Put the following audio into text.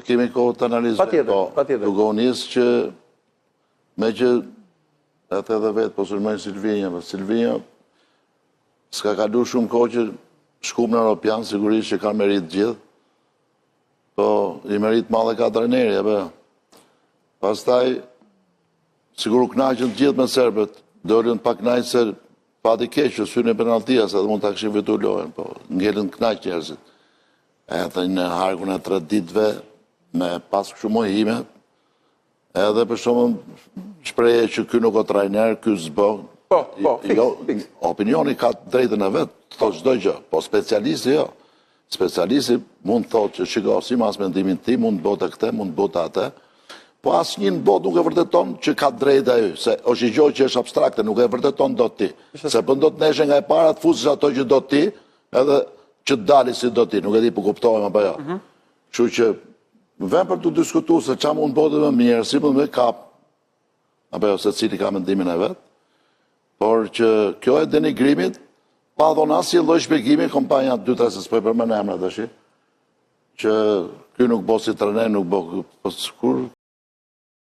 kemi kohë të analizojmë, po duke u nisë që me që e the edhe vetë, po sulmojnë Silvinja s'ka kalu shumë kohë që shkum në Europian, sigurisht që ka merit gjithë, po i merit madhe ka trajneri, pastaj sigur u knaqën gjithë me serbët, dolën pak knaqë se pati keq që syrin e penaltia, se edhe mund të këshin vetu lojën, po ngellën knaqë njerëzit. Edhe në harkun e 3 ditëve, me pas kështu mohime, edhe për shumë shpreje që ky nuk o trajner, ky s'bo. Opinioni ka drejtën e vetë, thot çdo gjë, po specialisti jo. Specialisti mund thot që shiko, si mas mendimin ti, mund bote këte, mund bote atë, po asë një në botë nuk e vërteton që ka drejt e ju, se është i gjoj që është abstrakte, nuk e vërteton do ti. Se për do të neshe nga e para, të fusësh ato që do ti, edhe që të dali si do ti, nuk e di për kuptojmë apo jo. Kështu që vem për të diskutu se qa mund bote më mirë, si mund me kap, apo jo, se cili ka mendimin e vetë, por që kjo e denigrimit, pa dhona si lloj shpjegimi, kompanja 2-3 se s'poj për më në emra të shi, që kjo nuk bo si trener, nuk bo, kur